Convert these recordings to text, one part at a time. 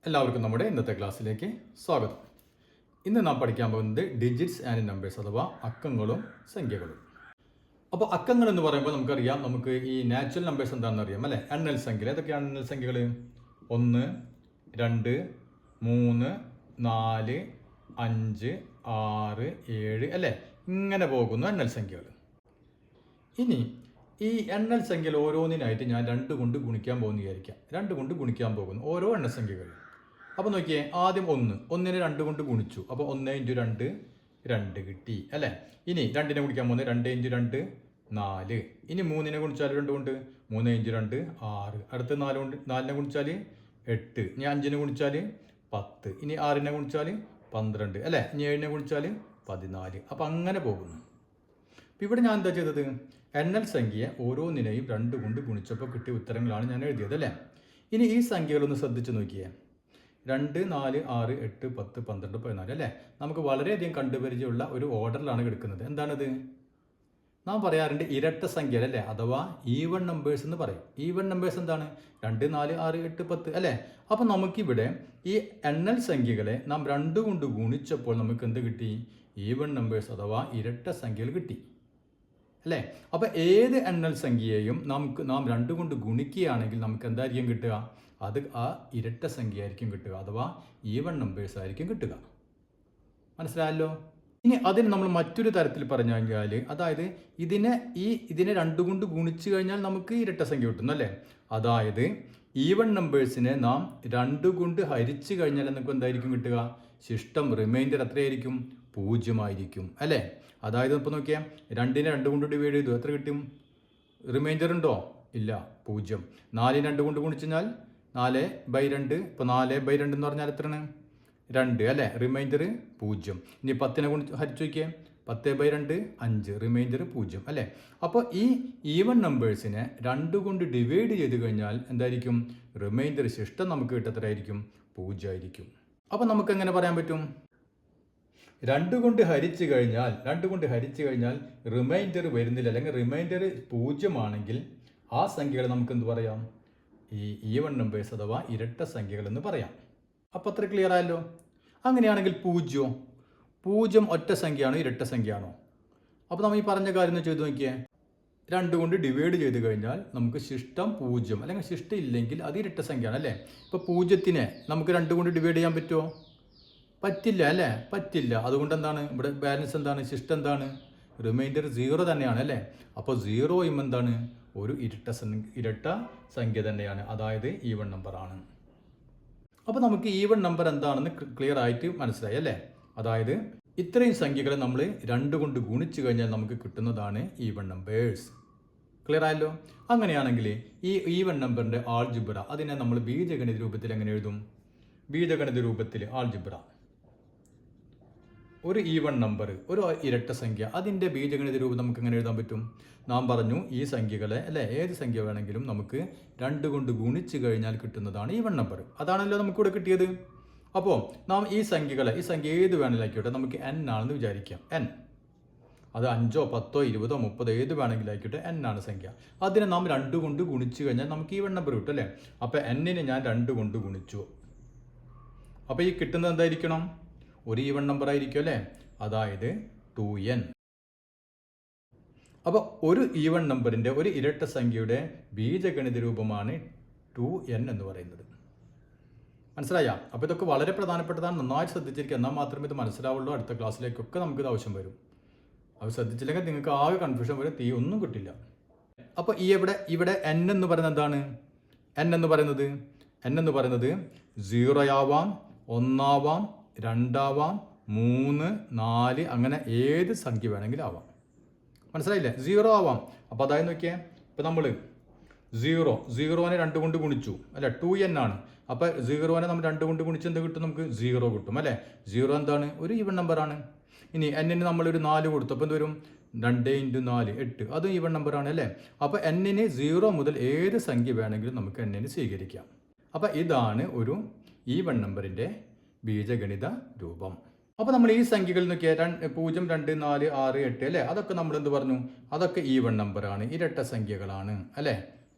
എല്ലാവർക്കും നമ്മുടെ ഇന്നത്തെ ക്ലാസ്സിലേക്ക് സ്വാഗതം. ഇന്ന് നാം പഠിക്കാൻ പോകുന്നത് ഡിജിറ്റ്സ് ആൻഡ് നമ്പേഴ്സ് അഥവാ അക്കങ്ങളും സംഖ്യകളും. അപ്പോൾ അക്കങ്ങൾ എന്ന് പറയുമ്പോൾ നമുക്കറിയാം, നമുക്ക് ഈ നാച്ചുറൽ നമ്പേഴ്സ് എന്താണെന്ന് അറിയാം അല്ലേ? എണ്ണൽ സംഖ്യകൾ. ഏതൊക്കെയാണ് എണ്ണൽ സംഖ്യകൾ? 1, 2, 3, 4, 5, 6, 7 അല്ലേ? ഇങ്ങനെ പോകുന്നു എണ്ണൽ സംഖ്യകൾ. ഇനി ഈ എണ്ണൽ സംഖ്യകൾ ഓരോന്നിനായിട്ട് ഞാൻ 2 കൊണ്ട് ഗുണിക്കാൻ പോകുന്നു വിചാരിക്കാം. 2 കൊണ്ട് ഗുണിക്കാൻ പോകുന്നു ഓരോ എണ്ണസംഖ്യകൾ. അപ്പോൾ നോക്കിയേ, ആദ്യം 1 2 കൊണ്ട് ഗുണിച്ചു. അപ്പോൾ 1 × 2 2 കിട്ടി അല്ലേ? ഇനി 2നെ ഗുണിക്കാൻ പോകുന്നത് 2 × 2 4. ഇനി 3നെ ഗുണിച്ചാൽ 2 കൊണ്ട് 3 × 2 6. അടുത്ത് 4നെ ഗുണിച്ചാൽ 8. ഇനി 5നെ ഗുണിച്ചാൽ 10. ഇനി 6നെ ഗുണിച്ചാൽ 12 അല്ലേ? ഇനി 7നെ ഗുണിച്ചാൽ 14. അപ്പം അങ്ങനെ പോകുന്നു. അപ്പം ഇവിടെ ഞാൻ എന്താ ചെയ്തത്? എണ്ണൽ സംഖ്യയെ ഓരോന്നിനെയും 2 കൊണ്ട് ഗുണിച്ചപ്പോൾ കിട്ടിയ ഉത്തരങ്ങളാണ് ഞാൻ എഴുതിയത് അല്ലേ? ഇനി ഈ സംഖ്യകളൊന്ന് ശ്രദ്ധിച്ച് നോക്കിയേ. 2, 4, 6, 8, 10, 12, 14 അല്ലേ? നമുക്ക് വളരെയധികം കണ്ടുപരിചയമുള്ള ഒരു ഓർഡറിലാണ് കിടക്കുന്നത്. എന്താണിത്? നാം പറയാറുണ്ട് ഇരട്ട സംഖ്യ അല്ലേ? അഥവാ ഈവൺ നമ്പേഴ്സ് എന്ന് പറയും. ഈവൺ നമ്പേഴ്സ് എന്താണ്? 2, 4, 6, 8, 10 അല്ലേ? അപ്പം നമുക്കിവിടെ ഈ എണ്ണൽ സംഖ്യകളെ നാം 2 കൊണ്ട് ഗുണിച്ചപ്പോൾ നമുക്ക് എന്ത് കിട്ടി? ഈവൺ നമ്പേഴ്സ് അഥവാ ഇരട്ട സംഖ്യകൾ കിട്ടി അല്ലേ? അപ്പം ഏത് എണ്ണൽ സംഖ്യയെയും നാം 2 കൊണ്ട് ഗുണിക്കുകയാണെങ്കിൽ നമുക്ക് എന്തായിരിക്കും കിട്ടുക? അത് ആ ഇരട്ട സംഖ്യ ആയിരിക്കും കിട്ടുക, അഥവാ ഈവൺ നമ്പേഴ്സ് ആയിരിക്കും കിട്ടുക. മനസ്സിലായല്ലോ? ഇനി അതിന് നമ്മൾ മറ്റൊരു തരത്തിൽ പറഞ്ഞു കഴിഞ്ഞാൽ, അതായത് ഇതിനെ 2 കൊണ്ട് ഗുണിച്ചു കഴിഞ്ഞാൽ നമുക്ക് ഇരട്ട സംഖ്യ കിട്ടുന്നു അല്ലേ? അതായത് ഈവൺ നമ്പേഴ്സിനെ നാം 2 കൊണ്ട് ഹരിച്ചു കഴിഞ്ഞാൽ നമുക്ക് എന്തായിരിക്കും കിട്ടുക? ശിഷ്ടം റിമൈൻഡർ എത്രയായിരിക്കും? 0 ആയിരിക്കും അല്ലേ? അതായത് ഇപ്പോൾ നോക്കിയാൽ 2നെ 2 കൊണ്ട് ഡിവൈഡ് ചെയ്തു, എത്ര കിട്ടും? റിമൈൻഡർ ഉണ്ടോ? ഇല്ല, 0. 4നെ 2 കൊണ്ട് ഗുണിച്ചു കഴിഞ്ഞാൽ 4/2. ഇപ്പോൾ 4/2 എന്ന് പറഞ്ഞാൽ എത്രയാണ്? 2 അല്ലേ? റിമൈൻഡർ 0. ഇനി 10നെ ഹരിച്ചു നോക്കിയേ, 10/2 5, റിമൈൻഡർ 0 അല്ലേ? അപ്പോൾ ഈ ഈവൺ നമ്പേഴ്സിനെ 2 കൊണ്ട് ഡിവൈഡ് ചെയ്ത് കഴിഞ്ഞാൽ എന്തായിരിക്കും? റിമൈൻഡർ ശിഷ്ടം നമുക്ക് കിട്ടത്രയായിരിക്കും? 0 ആയിരിക്കും. അപ്പോൾ നമുക്ക് എങ്ങനെ പറയാൻ പറ്റും? 2 കൊണ്ട് ഹരിച്ചു കഴിഞ്ഞാൽ റിമൈൻഡർ വരുന്നില്ല, അല്ലെങ്കിൽ റിമൈൻഡർ 0 ആണെങ്കിൽ ആ സംഖ്യകൾ നമുക്ക് എന്ത് പറയാം? ഈ ഈവൺ നമ്പേഴ്സ് അഥവാ ഇരട്ട സംഖ്യകൾ എന്ന് പറയാം. അപ്പോൾ അത്ര ക്ലിയർ ആയല്ലോ? അങ്ങനെയാണെങ്കിൽ 0 ഒറ്റ സംഖ്യയാണോ ഇരട്ട സംഖ്യയാണോ? അപ്പോൾ നമ്മൾ ഈ പറഞ്ഞ കാര്യം ഒന്ന് ചെയ്ത് നോക്കിയേ. 2 കൊണ്ട് ഡിവൈഡ് ചെയ്ത് കഴിഞ്ഞാൽ നമുക്ക് ശിഷ്ടം 0, അല്ലെങ്കിൽ ശിഷ്ടം ഇല്ലെങ്കിൽ അത് ഇരട്ട സംഖ്യയാണ് അല്ലേ? ഇപ്പോൾ 0നെ നമുക്ക് 2 കൊണ്ട് ഡിവൈഡ് ചെയ്യാൻ പറ്റുമോ? പറ്റില്ല അല്ലേ? പറ്റില്ല. അതുകൊണ്ട് എന്താണ് ഇവിടെ ബാലൻസ്? എന്താണ് ശിഷ്ടം? എന്താണ്? റിമൈൻഡർ 0 തന്നെയാണ് അല്ലേ? അപ്പോൾ 0യും എന്താണ്? ഒരു ഇരട്ട സംഖ്യ തന്നെയാണ്, അതായത് ഈവൺ നമ്പർ ആണ്. അപ്പോൾ നമുക്ക് ഈവൺ നമ്പർ എന്താണെന്ന് ക്ലിയർ ആയിട്ട് മനസ്സിലായി അല്ലേ? അതായത് ഇത്രയും സംഖ്യകളെ നമ്മൾ 2 കൊണ്ട് ഗുണിച്ചു കഴിഞ്ഞാൽ നമുക്ക് കിട്ടുന്നതാണ് ഈവൺ നമ്പേഴ്സ്. ക്ലിയർ ആയല്ലോ? അങ്ങനെയാണെങ്കിൽ ഈ ഈവൺ നമ്പറിൻ്റെ ആൾജിബ്ര അതിനെ നമ്മൾ ബീജഗണിത രൂപത്തിൽ എങ്ങനെ എഴുതും? ബീജഗണിത രൂപത്തിൽ ആൾജിബ്ര, ഒരു ഈവൺ നമ്പർ, ഒരു ഇരട്ട സംഖ്യ, അതിൻ്റെ ബീജഗണിത രൂപം നമുക്ക് എങ്ങനെ എഴുതാൻ പറ്റും? നാം പറഞ്ഞു ഈ സംഖ്യകളെ അല്ലേ, ഏത് സംഖ്യ വേണമെങ്കിലും നമുക്ക് 2 കൊണ്ട് ഗുണിച്ചു കഴിഞ്ഞാൽ കിട്ടുന്നതാണ് ഈവൺ നമ്പർ. അതാണല്ലോ നമുക്കിവിടെ കിട്ടിയത്. അപ്പോൾ നാം ഈ സംഖ്യ ഏത് വേണമെങ്കിലും ആയിക്കോട്ടെ, നമുക്ക് n ആണെന്ന് വിചാരിക്കാം. n അത് 5, 10, 20, 30 ഏത് വേണമെങ്കിലും ആയിക്കോട്ടെ, n ആണ് സംഖ്യ. അതിനെ നാം 2 കൊണ്ട് ഗുണിച്ചു കഴിഞ്ഞാൽ നമുക്ക് ഈവൺ നമ്പർ കിട്ടും അല്ലേ? അപ്പോൾ n-നെ ഞാൻ 2 കൊണ്ട് ഗുണിച്ചു. അപ്പോൾ ഈ കിട്ടുന്നത് എന്തായിരിക്കണം? ഒരു ഈവൺ നമ്പർ ആയിരിക്കും അല്ലേ? അതായത് 2n. അപ്പോൾ ഒരു ഈവൺ നമ്പറിൻ്റെ, ഒരു ഇരട്ട സംഖ്യയുടെ ബീജഗണിത രൂപമാണ് 2n എന്ന് പറയുന്നത്. മനസ്സിലായ? അപ്പോൾ ഇതൊക്കെ വളരെ പ്രധാനപ്പെട്ടതാണ്. നന്നായിട്ട് ശ്രദ്ധിച്ചിരിക്കുക, എന്നാൽ മാത്രമേ ഇത് മനസ്സിലാവുള്ളൂ. അടുത്ത ക്ലാസ്സിലേക്കൊക്കെ നമുക്കിത് ആവശ്യം വരും. അത് ശ്രദ്ധിച്ചില്ലെങ്കിൽ നിങ്ങൾക്ക് ആകെ കൺഫ്യൂഷൻ വരും, ഒന്നും കിട്ടില്ല. അപ്പോൾ ഇവിടെ n എന്ന് പറയുന്നത് എന്താണ്? n എന്ന് പറയുന്നത് 0 ആവാം, 1 ആവാം, 2 ആവാം, 3, 4 അങ്ങനെ ഏത് സംഖ്യ വേണമെങ്കിലും ആവാം. മനസ്സിലായില്ലേ? 0 ആവാം. അപ്പോൾ അതായത് നോക്കിയേ, ഇപ്പോൾ നമ്മൾ 0നെ 2 കൊണ്ട് ഗുണിച്ചു അല്ലേ? 2n ആണ്. അപ്പോൾ 0നെ നമ്മൾ 2 കൊണ്ട് ഗുണിച്ച് എന്ത് കിട്ടും? നമുക്ക് 0 കിട്ടും അല്ലേ? 0 എന്താണ്? ഒരു ഈവൺ നമ്പറാണ്. ഇനി n-ന് നമ്മളൊരു 4 കൊടുത്തു, അപ്പോൾ എന്ത് വരും? 2 × 4 8, അതും ഈവൺ നമ്പറാണ് അല്ലേ? അപ്പോൾ n-ന് 0 മുതൽ ഏത് സംഖ്യ വേണമെങ്കിലും നമുക്ക് n-ന് സ്വീകരിക്കാം. അപ്പോൾ ഇതാണ് ഒരു ഈവൺ നമ്പറിൻ്റെ ബീജഗണിത രൂപം. അപ്പോൾ നമ്മൾ ഈ സംഖ്യകളിൽ നോക്കിയാൽ 0, 2, 4, 6, 8 അല്ലേ? അതൊക്കെ നമ്മൾ എന്ത് പറഞ്ഞു? അതൊക്കെ ഈവൺ നമ്പറാണ്, ഇരട്ട സംഖ്യകളാണ് അല്ലേ?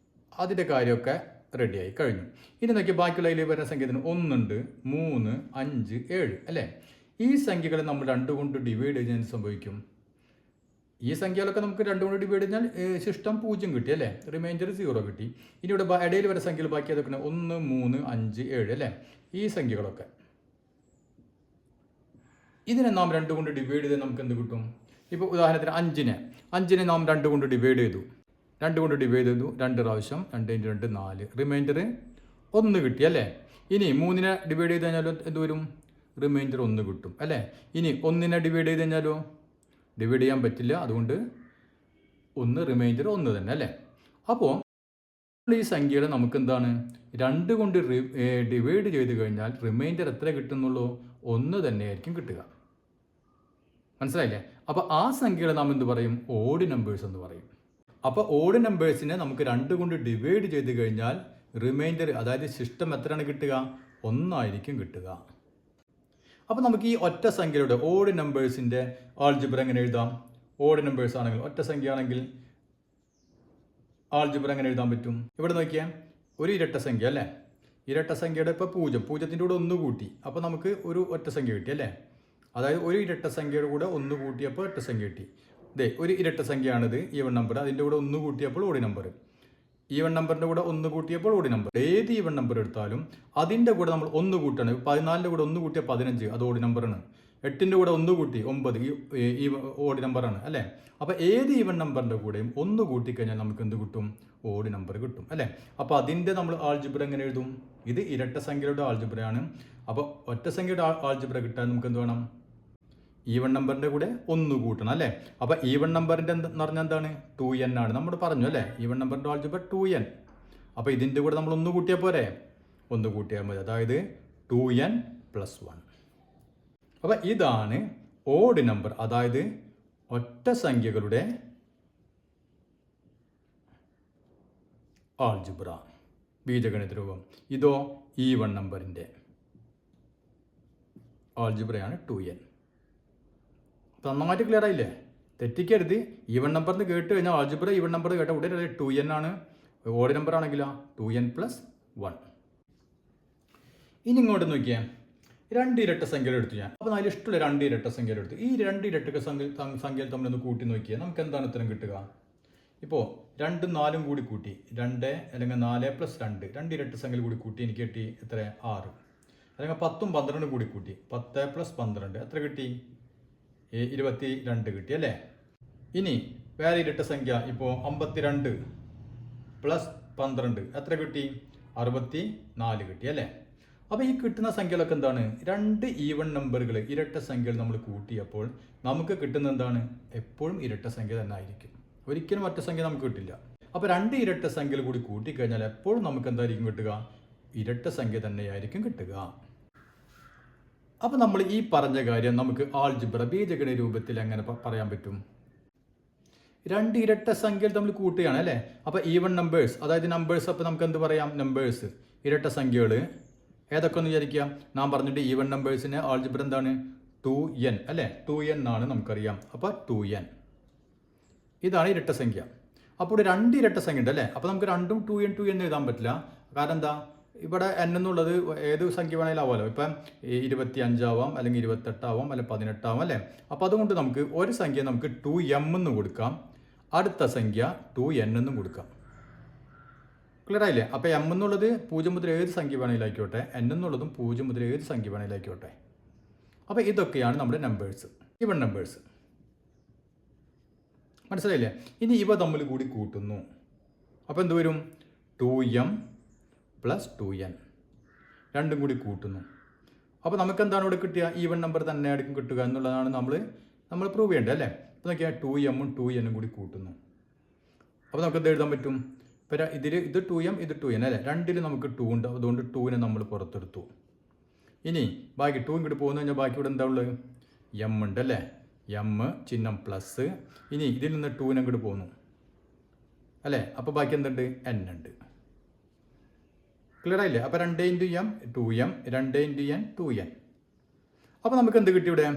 അതിൻ്റെ കാര്യമൊക്കെ റെഡിയായി കഴിഞ്ഞു. ഇനി നോക്കിയാൽ ബാക്കിയുള്ള അതിൽ വരുന്ന സംഖ്യത്തിന് 1 ഉണ്ട്, 3, 5, 7 അല്ലേ? ഈ സംഖ്യകളെ നമ്മൾ 2 കൊണ്ട് ഡിവൈഡ് ചെയ്യുന്നതിന് സംഭവിക്കും. ഈ സംഖ്യകളൊക്കെ നമുക്ക് 2 കൊണ്ട് ഡിവൈഡ് ചെയ്താൽ ശിഷ്ടം 0 കിട്ടി അല്ലേ? റിമൈൻഡർ 0 കിട്ടി. ഇനി ഇവിടെ ഇടയിൽ വരുന്ന സംഖ്യകൾ ബാക്കി അതൊക്കെ 1, 3, 5, 7 അല്ലേ? ഈ സംഖ്യകളൊക്കെ ഇതിനെ നാം 2 കൊണ്ട് ഡിവൈഡ് ചെയ്താൽ നമുക്ക് എന്ത് കിട്ടും? ഇപ്പോൾ ഉദാഹരണത്തിന് 5നെ നാം 2 കൊണ്ട് ഡിവൈഡ് ചെയ്തു. 2 കൊണ്ട് ഡിവൈഡ് ചെയ്തു 2 പ്രാവശ്യം, 2 × 2 4, റിമൈൻഡർ 1 കിട്ടി അല്ലേ? ഇനി 3നെ ഡിവൈഡ് ചെയ്ത് കഴിഞ്ഞാലോ എന്ത് വരും? റിമൈൻഡർ 1 കിട്ടും അല്ലേ? ഇനി 1നെ ഡിവൈഡ് ചെയ്ത് കഴിഞ്ഞാലോ ഡിവൈഡ് ചെയ്യാൻ പറ്റില്ല, അതുകൊണ്ട് 1 റിമൈൻഡർ 1 തന്നെ അല്ലേ? അപ്പോൾ ഈ സംഖ്യകളെ നമുക്ക് എന്താണ് 2 കൊണ്ട് ഡിവൈഡ് ചെയ്ത് കഴിഞ്ഞാൽ റിമൈൻഡർ എത്ര കിട്ടുന്നുള്ളൂ? 1 തന്നെയായിരിക്കും കിട്ടുക. മനസ്സിലായില്ലേ? അപ്പോൾ ആ സംഖ്യകളെ നാം എന്ത് പറയും? ഓഡ് നമ്പേഴ്സ് എന്ന് പറയും. അപ്പോൾ ഓഡ് നമ്പേഴ്സിനെ നമുക്ക് 2 കൊണ്ട് ഡിവൈഡ് ചെയ്ത് കഴിഞ്ഞാൽ റിമൈൻഡർ, അതായത് ശിഷ്ടം എത്രയാണ് കിട്ടുക? 1 ആയിരിക്കും കിട്ടുക. അപ്പോൾ നമുക്ക് ഈ ഒറ്റ സംഖ്യയുടെ ഓഡ് നമ്പേഴ്സിൻ്റെ ആൾജിബ്ര എങ്ങനെ എഴുതാം? ഓഡ് നമ്പേഴ്സ് ആണെങ്കിൽ, ഒറ്റ സംഖ്യ ആണെങ്കിൽ ആൾജിബ്ര എങ്ങനെ എഴുതാൻ പറ്റും? ഇവിടെ നോക്കിയാൽ ഒരു ഇരട്ട സംഖ്യ അല്ലേ? ഇരട്ട സംഖ്യയുടെ ഇപ്പോൾ 0ത്തിൻ്റെ കൂടെ 1 കൂട്ടി, അപ്പോൾ നമുക്ക് ഒരു ഒറ്റ സംഖ്യ കിട്ടി അല്ലേ? അതായത് ഒരു ഇരട്ട സംഖ്യയുടെ കൂടെ 1 കൂട്ടിയപ്പോൾ ഒറ്റ സംഖ്യ കിട്ടി. ഒരു ഇരട്ട സംഖ്യയാണിത്, ഈവൺ നമ്പർ. അതിൻ്റെ കൂടെ 1 കൂട്ടിയപ്പോൾ ഓഡ് നമ്പർ. ഈവൺ നമ്പറിൻ്റെ കൂടെ 1 കൂട്ടിയപ്പോൾ ഓഡ് നമ്പർ. ഏത് ഈവൺ നമ്പർ എടുത്താലും അതിൻ്റെ കൂടെ നമ്മൾ 1 കൂട്ടണം. 14ൻ്റെ കൂടെ 1 കൂട്ടിയാൽ 15, അത് ഓഡ് നമ്പറാണ്. 8ൻ്റെ കൂടെ 1 കൂട്ടി 9, ഈ ഓഡ് നമ്പറാണ് അല്ലേ? അപ്പോൾ ഏത് ഈവൺ നമ്പറിൻ്റെ കൂടെയും 1 കൂട്ടിക്കഴിഞ്ഞാൽ നമുക്ക് എന്ത് കിട്ടും? ഓഡ് നമ്പർ കിട്ടും അല്ലേ? അപ്പോൾ അതിൻ്റെ നമ്മൾ ആൾജിബ്ര എങ്ങനെ എഴുതും? ഇത് ഇരട്ട സംഖ്യയുടെ ആൾജിബ്രയാണ്. അപ്പോൾ ഒറ്റ സംഖ്യയുടെ ആൾജിബ്ര കിട്ടാൻ നമുക്ക് എന്ത് വേണം? ഈവൺ നമ്പറിൻ്റെ കൂടെ 1 കൂട്ടണം അല്ലേ? അപ്പോൾ ഈവൺ നമ്പറിൻ്റെ എന്ന് പറഞ്ഞാൽ എന്താണ്? 2n ആണ്. നമ്മൾ പറഞ്ഞു അല്ലേ? ഈവൺ നമ്പറിൻ്റെ ആൾജിബ്ര 2n. അപ്പോൾ ഇതിൻ്റെ കൂടെ നമ്മൾ 1 കൂട്ടിയാൽ പോരെ? 1 കൂട്ടിയാൽ മതി, അതായത് 2n + 1. അപ്പോൾ ഇതാണ് ഓഡ് നമ്പർ, അതായത് ഒറ്റ സംഖ്യകളുടെ ആൾജിബ്ര, ബീജഗണിത രൂപം. ഇതോ ഈവൺ നമ്പറിൻ്റെ ആൾജിബ്രയാണ് 2n. നന്നായിട്ട് ക്ലിയർ ആയില്ലേ? തെറ്റിക്കരുത്. ഈവൺ നമ്പറിന് കേട്ട് കഴിഞ്ഞാൽ ആൾജിബ്ര ഈവൺ നമ്പർ കേട്ട ഉടനെ 2n ആണ്. ഓഡ് നമ്പർ ആണെങ്കിലോ 2n + 1. ഇനി ഇങ്ങോട്ട് നോക്കിയാൽ 2 ഇരട്ട സംഖ്യകൾ എടുത്തു ഞാൻ. അപ്പോൾ അതിൽ ഇഷ്ടമുള്ള 2 ഇരട്ട സംഖ്യകൾ എടുത്തു. ഈ 2 ഇരട്ട സംഖ്യകൾ തമ്മിലൊന്ന് കൂട്ടി നോക്കിയാൽ നമുക്ക് എന്താണ് ഉത്തരം കിട്ടുക? ഇപ്പോൾ 2ഉം 4ഉം കൂടി കൂട്ടി 2 അല്ലെങ്കിൽ 4 + 2, 2 ഇരട്ട സംഖ്യകൾ കൂടി കൂട്ടി എനിക്ക് കിട്ടി എത്ര? 6. അല്ലെങ്കിൽ 10ഉം 12ഉം കൂടി കൂട്ടി 10 + 12 എത്ര കിട്ടി? 22 കിട്ടി അല്ലേ? ഇനി വേറെ ഇരട്ട സംഖ്യ ഇപ്പോൾ 52 + 12 എത്ര കിട്ടി? 64 കിട്ടി അല്ലേ? അപ്പോൾ ഈ കിട്ടുന്ന സംഖ്യകളൊക്കെ എന്താണ്? 2 ഈവൺ നമ്പറുകൾ, ഇരട്ട സംഖ്യകൾ നമ്മൾ കൂട്ടിയപ്പോൾ നമുക്ക് കിട്ടുന്ന എന്താണ്? എപ്പോഴും ഇരട്ട സംഖ്യ തന്നെ ആയിരിക്കും. ഒരിക്കലും ഒറ്റ സംഖ്യ നമുക്ക് കിട്ടില്ല. അപ്പോൾ 2 ഇരട്ട സംഖ്യകൾ കൂടി കൂട്ടിക്കഴിഞ്ഞാൽ എപ്പോഴും നമുക്ക് എന്തായിരിക്കും കിട്ടുക? ഇരട്ട സംഖ്യ തന്നെയായിരിക്കും കിട്ടുക. അപ്പോൾ നമ്മൾ ഈ പറഞ്ഞ കാര്യം നമുക്ക് ആൾജിബ്ര, ബീജഗണിത രൂപത്തിൽ എങ്ങനെ പറയാൻ പറ്റും? 2 ഇരട്ട സംഖ്യകൾ തമ്മിൽ കൂട്ടുകയാണ് അല്ലേ? അപ്പോൾ ഈവൺ നമ്പേഴ്സ്, അതായത് നമ്പേഴ്സ്, അപ്പോൾ നമുക്ക് എന്ത് പറയാം? നമ്പേഴ്സ്, ഇരട്ട സംഖ്യകൾ ഏതൊക്കെ ഒന്ന് വിചാരിക്കാം. നാം പറഞ്ഞിട്ട് ഈവൺ നമ്പേഴ്സിന് ആൾജിബ്ര എന്താണ്? 2n അല്ലേ? 2n ആണ് നമുക്കറിയാം. അപ്പോൾ 2n ഇതാണ് ഇരട്ട സംഖ്യ. അപ്പോൾ 2 ഇരട്ട സംഖ്യ ഉണ്ട് അല്ലേ? അപ്പോൾ നമുക്ക് 2ഉം 2n എഴുതാൻ പറ്റില്ല. കാരണം എന്താ? ഇവിടെ n എന്നുള്ളത് ഏത് സംഖ്യ വേണമെങ്കിലും ആവാമല്ലോ. ഇപ്പം 25 ആവാം, അല്ലെങ്കിൽ 28 ആവാം, അല്ലെങ്കിൽ 18 ആവാം അല്ലേ? അപ്പോൾ അതുകൊണ്ട് നമുക്ക് ഒരു സംഖ്യ നമുക്ക് 2m എന്ന് കൊടുക്കാം, അടുത്ത സംഖ്യ 2n എന്നും കൊടുക്കാം. ക്ലിയർ ആയില്ലേ? അപ്പോൾ m എന്നുള്ളത് 0 മുതൽ ഏത് സംഖ്യ വേണമെങ്കിലും ആയിക്കോട്ടെ, n എന്നുള്ളതും 0 മുതൽ ഏത് സംഖ്യ വേണമെങ്കിലും ആയിക്കോട്ടെ. അപ്പോൾ ഇതൊക്കെയാണ് നമ്മുടെ നമ്പേഴ്സ്, ഈവൺ നമ്പേഴ്സ്. മനസ്സിലായില്ലേ? ഇനി ഇവ തമ്മിൽ കൂടി കൂട്ടുന്നു. അപ്പോൾ എന്ത് വരും? 2m + 2n, രണ്ടും കൂടി കൂട്ടുന്നു. അപ്പോൾ നമുക്ക് എന്താണ് ഇവിടെ കിട്ടുക? ഈവൺ നമ്പർ തന്നെ ആയിരിക്കും കിട്ടുക എന്നുള്ളതാണ് നമ്മൾ പ്രൂവ് ചെയ്യേണ്ടത് അല്ലേ? അപ്പോൾ നോക്കിയാൽ 2mഉം 2nഉം കൂടി കൂട്ടുന്നു. അപ്പോൾ നമുക്ക് എന്ത് എഴുതാൻ പറ്റും? ഇപ്പോൾ ഇത് 2m, ഇത് 2n അല്ലേ? രണ്ടിൽ നമുക്ക് 2 ഉണ്ട്, അതുകൊണ്ട് 2നെ നമ്മൾ പുറത്തെടുത്തു. ഇനി ബാക്കി 2 ഇങ്ങോട്ട് പോകുന്നു കഴിഞ്ഞാൽ ബാക്കി ഇവിടെ എന്താ ഉള്ളത്? m ഉണ്ട് അല്ലേ? m ചിഹ്നം പ്ലസ്. ഇനി ഇതിൽ നിന്ന് 2നെ ഇങ്ങോട്ട് പോകുന്നു അല്ലേ? അപ്പോൾ ബാക്കി എന്തുണ്ട്? n ഉണ്ട്. ക്ലിയർ ആയില്ലേ? അപ്പോൾ 2 × m 2m, 2 × n 2n. അപ്പോൾ നമുക്ക് എന്ത് കിട്ടി ഇവിടെ?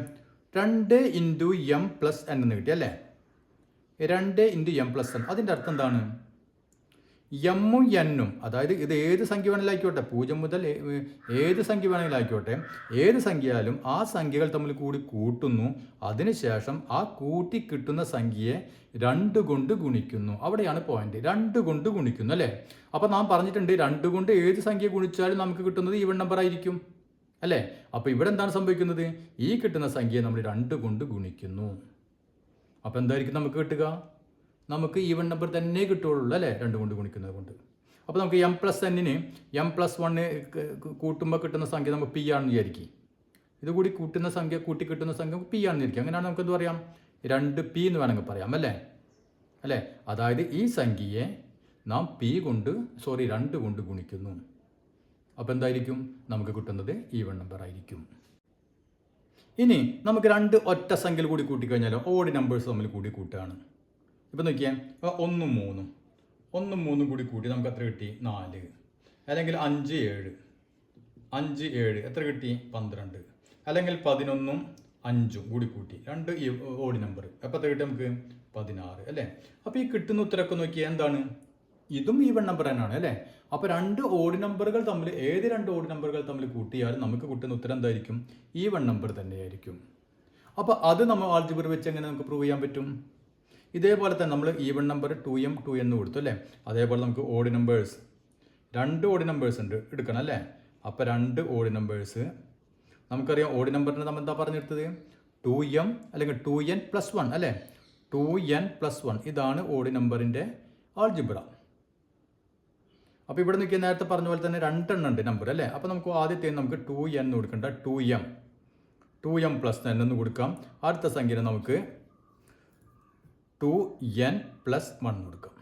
2 × m + n എന്ന് കിട്ടി അല്ലേ? 2 × m + n. അതിൻ്റെ അർത്ഥം എന്താണ്? എമ്മും എന്നും, അതായത് ഇത് ഏത് സംഖ്യ വേണമെങ്കിലും ആയിക്കോട്ടെ, 0 മുതൽ ഏത് സംഖ്യ വേണമെങ്കിലും ആയിക്കോട്ടെ, ഏത് സംഖ്യയായാലും ആ സംഖ്യകൾ തമ്മിൽ കൂടി കൂട്ടുന്നു, അതിനുശേഷം ആ കൂട്ടി കിട്ടുന്ന സംഖ്യയെ 2 കൊണ്ട് ഗുണിക്കുന്നു. അവിടെയാണ് പോയിന്റ്. 2 കൊണ്ട് ഗുണിക്കുന്നു അല്ലേ. അപ്പോൾ നാം പറഞ്ഞിട്ടുണ്ട് 2 കൊണ്ട് ഏത് സംഖ്യ ഗുണിച്ചാലും നമുക്ക് കിട്ടുന്നത് ഈവൻ നമ്പർ ആയിരിക്കും അല്ലേ. അപ്പോൾ ഇവിടെ എന്താണ് സംഭവിക്കുന്നത്? ഈ കിട്ടുന്ന സംഖ്യയെ നമ്മൾ 2 കൊണ്ട് ഗുണിക്കുന്നു. അപ്പോൾ എന്തായിരിക്കും നമുക്ക് കിട്ടുക? നമുക്ക് ഈവൻ നമ്പർ തന്നെ കിട്ടുകയുള്ളൂ അല്ലേ, 2 കൊണ്ട് ഗുണിക്കുന്നത് കൊണ്ട്. അപ്പോൾ നമുക്ക് m+n m+1 കൂട്ടുമ്പോൾ കിട്ടുന്ന സംഖ്യ നമുക്ക് p ആണെന്ന് വിചാരിക്കും. ഇത് കൂടി കൂട്ടുന്ന സംഖ്യ കൂട്ടി കിട്ടുന്ന സംഖ്യ p ആണെന്ന് വിചാരിക്കും. അങ്ങനെയാണ് നമുക്ക് എന്ത് പറയാം? 2p എന്ന് വേണമെങ്കിൽ പറയാം അല്ലേ. അതായത് ഈ സംഖ്യയെ നാം 2 കൊണ്ട് ഗുണിക്കുന്നു. അപ്പോൾ എന്തായിരിക്കും നമുക്ക് കിട്ടുന്നത്? ഈവൻ നമ്പർ ആയിരിക്കും. ഇനി നമുക്ക് 2 ഒറ്റ സംഖ്യയിൽ കൂടി കൂട്ടിക്കഴിഞ്ഞാലോ, ഓഡ് നമ്പേഴ്സ് തമ്മിൽ കൂടി കൂട്ടുകയാണ്. ഇപ്പം നോക്കിയാൽ 1 3 കൂടി കൂട്ടി നമുക്ക് എത്ര കിട്ടി? 4. അല്ലെങ്കിൽ 5 7 എത്ര കിട്ടി? 12. അല്ലെങ്കിൽ 11 5 കൂടി കൂട്ടി 2 ഓഡ് നമ്പർ, അപ്പോൾ എത്ര കിട്ടി നമുക്ക്? 16 അല്ലേ. അപ്പോൾ ഈ കിട്ടുന്ന ഉത്തരമൊക്കെ നോക്കിയാൽ എന്താണ്? ഇതും ഈവൻ നമ്പർ തന്നെയാണ് അല്ലേ. അപ്പോൾ 2 ഓഡ് നമ്പറുകൾ തമ്മിൽ, ഏത് 2 ഓഡ് നമ്പറുകൾ തമ്മിൽ കൂട്ടിയാലും നമുക്ക് കിട്ടുന്ന ഉത്തരം എന്തായിരിക്കും? ഈവൻ നമ്പർ തന്നെയായിരിക്കും. അപ്പോൾ അത് നമ്മൾ ആൾജിബ്ര വെച്ച് എങ്ങനെ നമുക്ക് പ്രൂവ് ചെയ്യാൻ പറ്റും? ഇതേപോലെ തന്നെ നമ്മൾ ഈവൻ നമ്പർ 2m 2n കൊടുത്തു അല്ലേ. അതേപോലെ നമുക്ക് ഓഡ് നമ്പേഴ്സ് 2 ഓഡ് നമ്പേഴ്സ് ഉണ്ട് എടുക്കണം അല്ലേ. അപ്പോൾ 2 ഓഡ് നമ്പേഴ്സ് നമുക്കറിയാം. ഓഡ് നമ്പറിന് നമ്മൾ എന്താ പറഞ്ഞെടുത്തത്? 2m അല്ലെങ്കിൽ 2n+1 അല്ലേ. 2n+1 ഇതാണ് ഓഡ് നമ്പറിൻ്റെ ആൾജിബ്ര. അപ്പോൾ ഇവിടെ നിൽക്കുക നേരത്തെ പറഞ്ഞ പോലെ തന്നെ 2 എണ്ണം ഉണ്ട് നമ്പർ അല്ലേ. അപ്പോൾ നമുക്ക് ആദ്യത്തെ നമുക്ക് 2n കൊടുക്കണ്ട, 2m+n എന്ന് കൊടുക്കാം. അടുത്ത സംഖ്യ നമുക്ക് 2n+1 കൊടുക്കാം.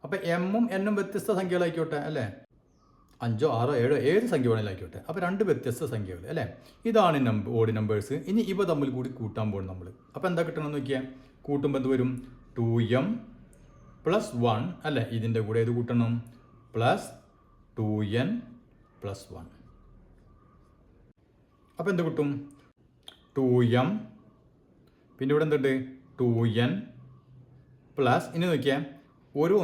അപ്പോൾ എമ്മും എന്നും വ്യത്യസ്ത സംഖ്യകളായിക്കോട്ടെ അല്ലേ. 5 6 7 ഏത് സംഖ്യ വേണമെങ്കിലും ആയിക്കോട്ടെ. അപ്പോൾ 2 വ്യത്യസ്ത സംഖ്യകൾ അല്ലേ. ഇതാണ് ഓഡ് നമ്പേഴ്സ്. ഇനി ഇവ തമ്മിൽ കൂടി കൂട്ടാൻ പോകും നമ്മൾ. അപ്പോൾ എന്താ കിട്ടണമെന്ന് നോക്കിയാൽ, കൂട്ടുമ്പോൾ എന്ത് വരും? 2m+1 അല്ലേ. ഇതിൻ്റെ കൂടെ ഏത് കൂട്ടണം? +2n+1. അപ്പോൾ എന്ത് കിട്ടും? 2m, പിന്നെ ഇവിടെ എന്തുണ്ട്? 2n പ്ലസ്, ഇനി നോക്കിയാൽ 1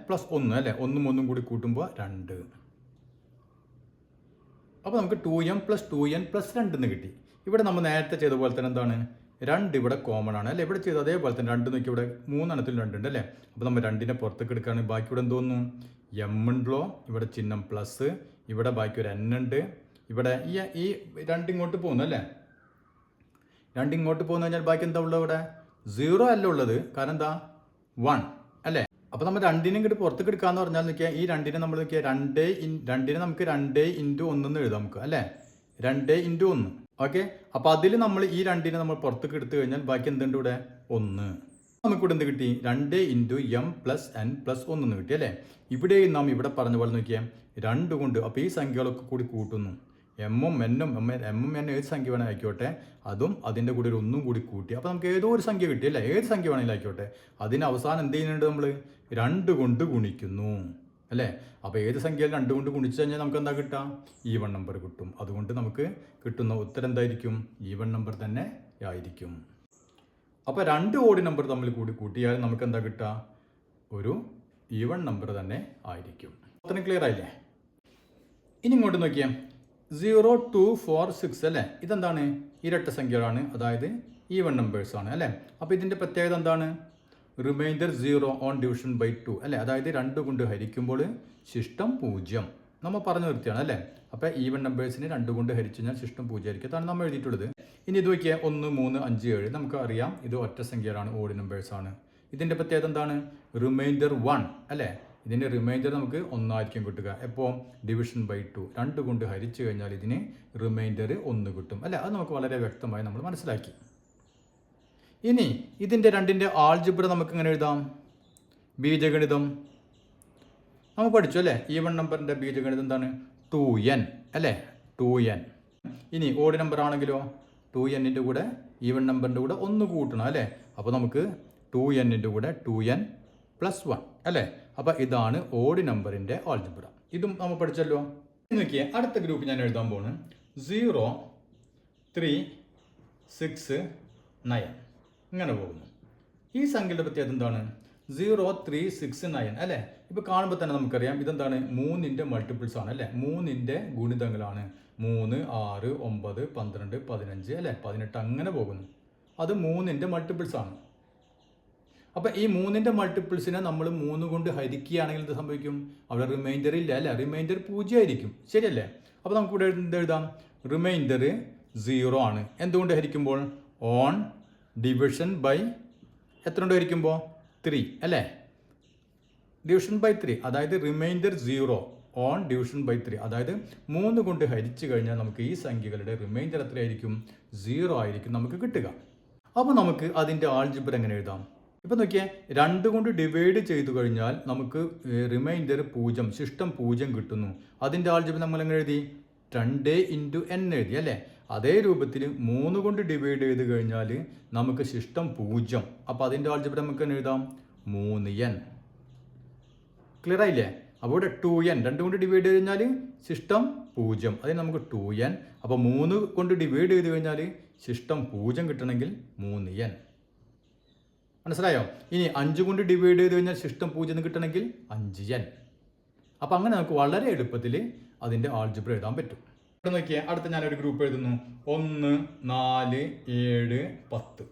+1 അല്ലേ. 1 1 കൂടി കൂട്ടുമ്പോൾ 2. അപ്പോൾ നമുക്ക് 2m + 2n+2 എന്ന് കിട്ടി. ഇവിടെ നമ്മൾ നേരത്തെ ചെയ്ത പോലെ തന്നെ എന്താണ്? 2 ഇവിടെ കോമൺ ആണ് അല്ലേ. ഇവിടെ ചെയ്ത് അതേപോലെ തന്നെ 2 നോക്കി ഇവിടെ 3 എണ്ണത്തിൽ 2 ഉണ്ട് അല്ലേ. അപ്പോൾ നമ്മൾ 2നെ പുറത്തേക്ക് എടുക്കുകയാണെങ്കിൽ ബാക്കി ഇവിടെ എന്ത് തോന്നുന്നു? m ഉണ്ടല്ലോ. ഇവിടെ ചിഹ്നം പ്ലസ്, ഇവിടെ ബാക്കി ഒരു n ഉണ്ട്. ഇവിടെ ഈ 2 ഇങ്ങോട്ട് പോകുന്നു അല്ലേ. 2 ഇങ്ങോട്ട് പോകുന്നു കഴിഞ്ഞാൽ ബാക്കി എന്താ ഉള്ളത്? ഇവിടെ 0 അല്ല ഉള്ളത്. കാരണം എന്താ? 1 അല്ലേ. അപ്പോൾ നമ്മൾ 2നെ ഇങ്ങോട്ട് പുറത്തേക്ക് എടുക്കാമെന്ന് പറഞ്ഞാൽ നോക്കിയാൽ ഈ 2നെ നമ്മൾ നോക്കിയാൽ 2നെ നമുക്ക് 2 × 1 എന്ന് എഴുതാം നമുക്ക് അല്ലേ. 2 × 1 ഓക്കെ. അപ്പോൾ അതിൽ നമ്മൾ ഈ 2നെ നമ്മൾ പുറത്തേക്ക് എടുത്തു കഴിഞ്ഞാൽ ബാക്കി എന്തുണ്ട്? ഇവിടെ 1. നമുക്കിവിടെ എന്ത് കിട്ടി? 2 × m+n+1 എന്ന് കിട്ടി അല്ലേ. ഇവിടെ നാം ഇവിടെ പറഞ്ഞ പോലെ നോക്കിയാൽ 2 കൊണ്ട് അപ്പോൾ ഈ സംഖ്യകളൊക്കെ കൂടി കൂട്ടുന്നു. എമ്മും എന്നും ഏത് സംഖ്യ വേണമെങ്കിൽ ആയിക്കോട്ടെ, അതും അതിൻ്റെ കൂടെ ഒരു 1 കൂടി കൂട്ടി. അപ്പോൾ നമുക്ക് ഏതോ ഒരു സംഖ്യ കിട്ടി അല്ലേ. ഏത് സംഖ്യ വേണമെങ്കിലും ആയിക്കോട്ടെ, അതിന് അവസാനം എന്ത് ചെയ്യുന്നുണ്ട്? നമ്മൾ 2 കൊണ്ട് ഗുണിക്കുന്നു അല്ലേ. അപ്പോൾ ഏത് സംഖ്യയിൽ 2 കൊണ്ട് ഗുണിച്ചു കഴിഞ്ഞാൽ നമുക്ക് എന്താ കിട്ടുക? ഈവൻ നമ്പർ കിട്ടും. അതുകൊണ്ട് നമുക്ക് കിട്ടുന്ന ഉത്തരം എന്തായിരിക്കും? ഈവൻ നമ്പർ തന്നെ ആയിരിക്കും. അപ്പോൾ 2 ഓഡ് നമ്പർ തമ്മിൽ കൂടി കൂട്ടിയാൽ നമുക്ക് എന്താ കിട്ടുക? ഒരു ഈവൻ നമ്പർ തന്നെ ആയിരിക്കും. അത്രയും ക്ലിയർ ആയില്ലേ? ഇനി ഇങ്ങോട്ട് നോക്കിയാൽ 0 2 4 6 അല്ലേ. ഇതെന്താണ്? ഇരട്ട സംഖ്യകളാണ്, അതായത് ഈവൻ നമ്പേഴ്സ് ആണ് അല്ലേ. അപ്പോൾ ഇതിൻ്റെ പ്രത്യേകത എന്താണ്? റിമൈൻഡർ 0 ഓൺ ഡിവിഷൻ ബൈ 2 അല്ലേ. അതായത് 2 കൊണ്ട് ഹരിക്കുമ്പോൾ ശിഷ്ടം 0 നമ്മൾ പറഞ്ഞു നിർത്തിയാണ് അല്ലേ. അപ്പോൾ ഈവൻ നമ്പേഴ്സിനെ 2 കൊണ്ട് ഹരിച്ചു കഴിഞ്ഞാൽ ശിഷ്ടം 0 ആയിരിക്കും. അതാണ് നമ്മൾ എഴുതിയിട്ടുള്ളത്. ഇനി ഇത് നോക്കിയാൽ 1 3 5 7 നമുക്ക് അറിയാം ഇത് ഒറ്റ സംഖ്യകളാണ്, ഓഡ് നമ്പേഴ്സ് ആണ്. ഇതിൻ്റെ പ്രത്യേകത എന്താണ്? റിമൈൻഡർ 1 അല്ലേ. ഇതിൻ്റെ റിമൈൻഡർ നമുക്ക് 1 ആയിരിക്കും കിട്ടുക. എപ്പോൾ? ഡിവിഷൻ ബൈ 2 2 കൊണ്ട് ഹരിച്ചു കഴിഞ്ഞാൽ ഇതിന് റിമൈൻഡർ 1 കിട്ടും അല്ലേ. അത് നമുക്ക് വളരെ വ്യക്തമായി നമ്മൾ മനസ്സിലാക്കി. ഇനി ഇതിൻ്റെ 2ൻ്റെ ആൾജിബ്ര നമുക്ക് എങ്ങനെ എഴുതാം? ബീജഗണിതം നമ്മൾ പഠിച്ചു അല്ലേ. ഈവൻ നമ്പറിൻ്റെ ബീജഗണിതം എന്താണ്? 2n അല്ലേ. 2n. ഇനി ഓഡ് നമ്പർ ആണെങ്കിലോ 2nൻ്റെ കൂടെ ഈവൻ നമ്പറിൻ്റെ കൂടെ 1 കൂട്ടണം അല്ലേ. അപ്പോൾ നമുക്ക് 2nൻ്റെ കൂടെ 2n+1 അല്ലേ. അപ്പോൾ ഇതാണ് ഓഡ് നമ്പറിൻ്റെ ആൾജിബ്ര. ഇതും നമ്മൾ പഠിച്ചല്ലോ. നോക്കിയേ, അടുത്ത ഗ്രൂപ്പ് ഞാൻ എഴുതാൻ പോണ് 0 3 6 9 ഇങ്ങനെ പോകുന്നു. ഈ സംഖ്യയുടെ പ്രത്യേകത എന്താണ്? 0 3 6 9 അല്ലേ. ഇപ്പോൾ കാണുമ്പോൾ തന്നെ നമുക്കറിയാം ഇതെന്താണ് 3ന്റെ മൾട്ടിപ്പിൾസ് ആണ് അല്ലേ, 3ന്റെ ഗുണിതങ്ങളാണ്. 3, 6, 9, 12, 15 അല്ലേ, 18 അങ്ങനെ പോകുന്നു. അത് 3ന്റെ മൾട്ടിപ്പിൾസ് ആണ്. അപ്പോൾ ഈ 3ന്റെ മൾട്ടിപ്പിൾസിനെ നമ്മൾ 3 കൊണ്ട് ഹരിക്കുകയാണെങ്കിൽ എന്ത് സംഭവിക്കും? അവിടെ റിമൈൻഡർ ഇല്ല അല്ലേ, റിമൈൻഡർ 0 ആയിരിക്കും, ശരിയല്ലേ? അപ്പോൾ നമുക്ക് ഇവിടെ എഴുതാം റിമൈൻഡർ 0 ആണ്. എന്തുകൊണ്ട് ഹരിക്കുമ്പോൾ? ഓൺ ഡിവിഷൻ ബൈ എത്ര കൊണ്ട് ഹരിക്കുമ്പോൾ? 3 അല്ലേ, ഡിവിഷൻ ബൈ 3, അതായത് റിമൈൻഡർ 0 ഓൺ ഡിവിഷൻ ബൈ 3, അതായത് 3 കൊണ്ട് ഹരിച്ചു കഴിഞ്ഞാൽ നമുക്ക് ഈ സംഖ്യകളുടെ റിമൈൻഡർ എത്രയായിരിക്കും? 0 ആയിരിക്കും നമുക്ക് കിട്ടുക. അപ്പോൾ നമുക്ക് അതിൻ്റെ ആൾജിബ്ര എങ്ങനെ എഴുതാം? ഇപ്പം നോക്കിയാൽ 2 കൊണ്ട് ഡിവൈഡ് ചെയ്തു കഴിഞ്ഞാൽ നമുക്ക് റിമൈൻഡർ 0, ശിഷ്ടം 0 കിട്ടുന്നു. അതിൻ്റെ ആൾജിബ്ര നമ്മൾ എങ്ങനെ എഴുതി? 2 ഇൻറ്റു n എഴുതി അല്ലേ. അതേ രൂപത്തിൽ 3 കൊണ്ട് ഡിവൈഡ് ചെയ്ത് കഴിഞ്ഞാൽ നമുക്ക് ശിഷ്ടം 0. അപ്പോൾ അതിൻ്റെ ആൾജിബ്ര നമുക്ക് തന്നെ എഴുതാം 3n. ക്ലിയർ ആയില്ലേ? അപ്പോൾ ഇവിടെ 2n 2 കൊണ്ട് ഡിവൈഡ് ചെയ്ത് കഴിഞ്ഞാൽ ശിഷ്ടം 0, അതിന് നമുക്ക് 2n. അപ്പോൾ 3 കൊണ്ട് ഡിവൈഡ് ചെയ്ത് കഴിഞ്ഞാൽ ശിഷ്ടം 0 കിട്ടണമെങ്കിൽ 3n. മനസ്സിലായോ? ഇനി 5 കൊണ്ട് ഡിവൈഡ് ചെയ്ത് കഴിഞ്ഞാൽ ശിഷ്ടം 0 കിട്ടണമെങ്കിൽ 5n. അപ്പോൾ അങ്ങനെ നമുക്ക് വളരെ എളുപ്പത്തിൽ അതിൻ്റെ ആൾജിബ്ര എഴുതാൻ പറ്റും. ഇവിടെ നോക്കിയാൽ അടുത്ത ഞാനൊരു ഗ്രൂപ്പ് എഴുതുന്നു 1, 4, 7, 10.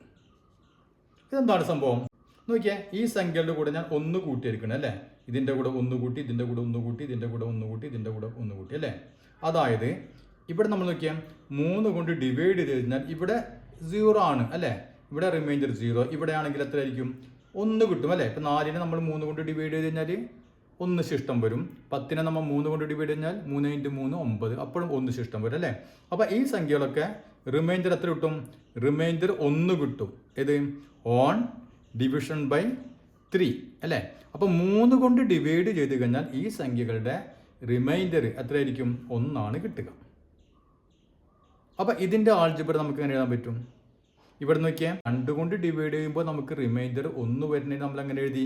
ഇതെന്താണ് സംഭവം? നോക്കിയാൽ ഈ സംഖ്യകളുടെ കൂടെ ഞാൻ 1 കൂട്ടിയിരിക്കണം അല്ലേ. ഇതിൻ്റെ കൂടെ 1 കൂട്ടി, ഇതിൻ്റെ കൂടെ 1 കൂട്ടി, ഇതിൻ്റെ കൂടെ 1 കൂട്ടി, ഇതിൻ്റെ കൂടെ 1 കൂട്ടി അല്ലേ. അതായത് ഇവിടെ നമ്മൾ നോക്കിയാൽ 3 കൊണ്ട് ഡിവൈഡ് ചെയ്ത് കഴിഞ്ഞാൽ ഇവിടെ 0 ആണ് അല്ലേ, ഇവിടെ റിമൈൻഡർ 0. ഇവിടെ ആണെങ്കിൽ എത്ര ആയിരിക്കും? 1 കിട്ടും അല്ലേ. ഇപ്പം 4നെ നമ്മൾ 3 കൊണ്ട് ഡിവൈഡ് ചെയ്ത് കഴിഞ്ഞാൽ 1 ശിഷ്ടം വരും. 10നെ നമ്മൾ 3 കൊണ്ട് ഡിവൈഡ് കഴിഞ്ഞാൽ 3 × 3 9, അപ്പോഴും 1 ശിഷ്ടം വരും അല്ലേ. അപ്പോൾ ഈ സംഖ്യകളൊക്കെ റിമൈൻഡർ എത്ര കിട്ടും? റിമൈൻഡർ 1 കിട്ടും. ഏത്? ഓൺ ഡിവിഷൻ ബൈ 3 അല്ലേ. അപ്പോൾ 3 കൊണ്ട് ഡിവൈഡ് ചെയ്ത് കഴിഞ്ഞാൽ ഈ സംഖ്യകളുടെ റിമൈൻഡർ എത്രയായിരിക്കും? 1 ആണ് കിട്ടുക. അപ്പോൾ ഇതിൻ്റെ ആൾജിബ്ര നമുക്ക് എങ്ങനെ എഴുതാൻ പറ്റും? ഇവിടെ നോക്കിയാൽ 2 കൊണ്ട് ഡിവൈഡ് ചെയ്യുമ്പോൾ നമുക്ക് റിമൈൻഡർ 1 വരുന്നതിന് നമ്മൾ എങ്ങനെ എഴുതി?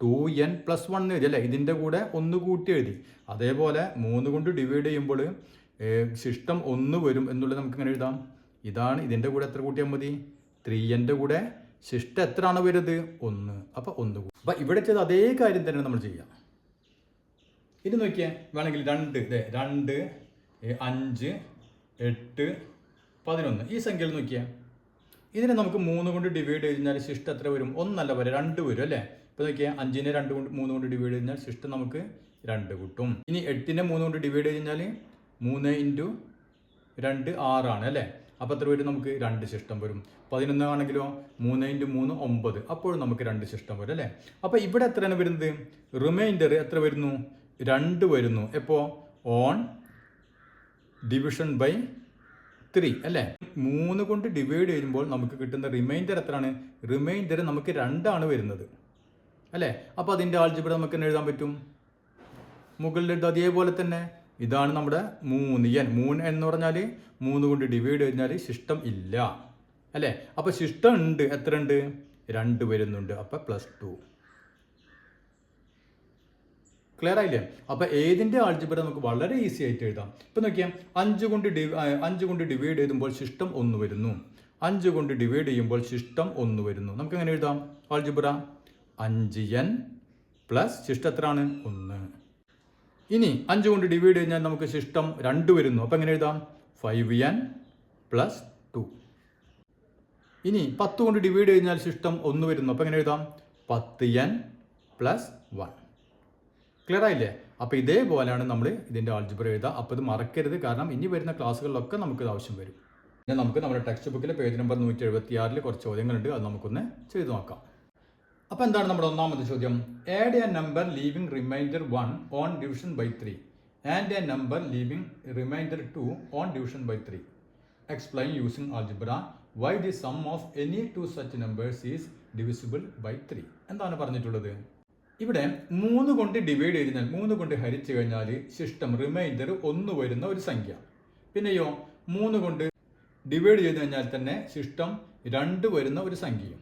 2n + 1 എഴുതി അല്ലേ. ഇതിൻ്റെ കൂടെ 1 കൂട്ടി എഴുതി. അതേപോലെ 3 കൊണ്ട് ഡിവൈഡ് ചെയ്യുമ്പോൾ ശിഷ്ടം 1 വരും എന്നുള്ളത് നമുക്ക് എങ്ങനെ എഴുതാം? ഇതാണ്, ഇതിൻ്റെ കൂടെ എത്ര കൂട്ടിയാൽ മതി? 3nൻ്റെ കൂടെ ശിഷ്ടം എത്രയാണ് വരുന്നത്? 1. അപ്പോൾ 1 കൂടി. അപ്പോൾ ഇവിടെ ചെയ്ത അതേ കാര്യം തന്നെ നമ്മൾ ചെയ്യാം. ഇത് നോക്കിയാൽ വേണമെങ്കിൽ 2, 2, 5, 8, 11 ഈ സംഖ്യയിൽ നോക്കിയാൽ ഇതിനെ നമുക്ക് 3 കൊണ്ട് ഡിവൈഡ് ചെയ്ത് കഴിഞ്ഞാൽ ശിഷ്ടം എത്ര വരും? 1 അല്ല വരെ 2 വരും അല്ലേ. ഇപ്പോൾ നോക്കിയാൽ 5നെ 3 കൊണ്ട് ഡിവൈഡ് ചെയ്ത് കഴിഞ്ഞാൽ ശിഷ്ടം നമുക്ക് 2 കിട്ടും. ഇനി 8നെ 3 കൊണ്ട് ഡിവൈഡ് ചെയ്ത് കഴിഞ്ഞാൽ 3 × 2 6 ആണ് അല്ലേ. അപ്പോൾ എത്ര വരും? നമുക്ക് 2 ശിഷ്ടം വരും. 11 ആണെങ്കിലോ 3 × 3 9, അപ്പോഴും നമുക്ക് 2 ശിഷ്ടം വരും അല്ലേ. അപ്പോൾ ഇവിടെ എത്രയാണ് വരുന്നത്? റിമൈൻഡർ എത്ര വരുന്നു? 2 വരുന്നു. എപ്പോൾ? ഓൺ ഡിവിഷൻ ബൈ 3 അല്ലേ. 3 കൊണ്ട് ഡിവൈഡ് ചെയ്യുമ്പോൾ നമുക്ക് കിട്ടുന്ന റിമൈൻഡർ എത്രയാണ്? റിമൈൻഡർ നമുക്ക് 2 ആണ് വരുന്നത് അല്ലേ. അപ്പോൾ അതിൻ്റെ ആൾജിബ്ര നമുക്ക് തന്നെ എഴുതാൻ പറ്റും. മുകളിൽ അതേപോലെ തന്നെ ഇതാണ് നമ്മുടെ 3n. 3 എന്ന് പറഞ്ഞാൽ 3 കൊണ്ട് ഡിവൈഡ് കഴിഞ്ഞാൽ ശിഷ്ടം ഇല്ല അല്ലേ. അപ്പോൾ ശിഷ്ടം ഉണ്ട്. എത്ര ഉണ്ട്? 2 വരുന്നുണ്ട്. അപ്പോൾ +2. ക്ലിയർ ആയില്ലേ? അപ്പോൾ ഏതിൻ്റെ ആൾജിബ്ര നമുക്ക് വളരെ ഈസി ആയിട്ട് എഴുതാം. ഇപ്പം നോക്കിയാൽ 5 കൊണ്ട് ഡിവൈഡ് ചെയ്യുമ്പോൾ ശിഷ്ടം 1 വരുന്നു. 5 കൊണ്ട് ഡിവൈഡ് ചെയ്യുമ്പോൾ ശിഷ്ടം 1 വരുന്നു. നമുക്ക് എങ്ങനെ എഴുതാം ആൾജിബ്ര? 5n പ്ലസ് ശിഷ്ടം എത്രയാണ്? 1. ഇനി 5 കൊണ്ട് ഡിവൈഡ് കഴിഞ്ഞാൽ നമുക്ക് ശിഷ്ടം 2 വരുന്നു. അപ്പോൾ എങ്ങനെ എഴുതാം? 5n + 2. ഇനി 10 കൊണ്ട് ഡിവൈഡ് കഴിഞ്ഞാൽ ശിഷ്ടം 1 വരുന്നു. അപ്പോൾ എങ്ങനെ എഴുതാം? 10n + 1. ക്ലിയർ ആയില്ലേ? അപ്പോൾ ഇതേപോലെയാണ് നമ്മൾ ഇതിൻ്റെ ആൾജിബ്ര എഴുതുക. അപ്പോൾ ഇത് മറക്കരുത്, കാരണം ഇനി വരുന്ന ക്ലാസ്സുകളിലൊക്കെ നമുക്കിത് ആവശ്യം വരും. പിന്നെ നമുക്ക് നമ്മുടെ ടെക്സ്റ്റ് ബുക്കിലെ പേജ് നമ്പർ 176 കുറച്ച് ചോദ്യങ്ങളുണ്ട്, അത് നമുക്കൊന്ന് ചെയ്തു നോക്കാം. അപ്പോൾ എന്താണ് നമ്മുടെ ഒന്നാമത്തെ ചോദ്യം? Add a number leaving reminder 1 on division by 3 and a number leaving reminder 2 on division by 3. Explain using algebra why the sum of any 2 such numbers is divisible by 3. എന്താണ് പറഞ്ഞിട്ടുള്ളത്? ഇവിടെ 3 കൊണ്ട് ഡിവൈഡ് ചെയ്താൽ 3 കൊണ്ട് ഹരിച്ചു കഴിഞ്ഞാൽ ശിഷ്ടം റിമൈൻഡർ 1 വരുന്ന ഒരു സംഖ്യ. പിന്നെയോ 3 കൊണ്ട് ഡിവൈഡ് ചെയ്ത് കഴിഞ്ഞാൽ തന്നെ ശിഷ്ടം 2 വരുന്ന ഒരു സംഖ്യയും.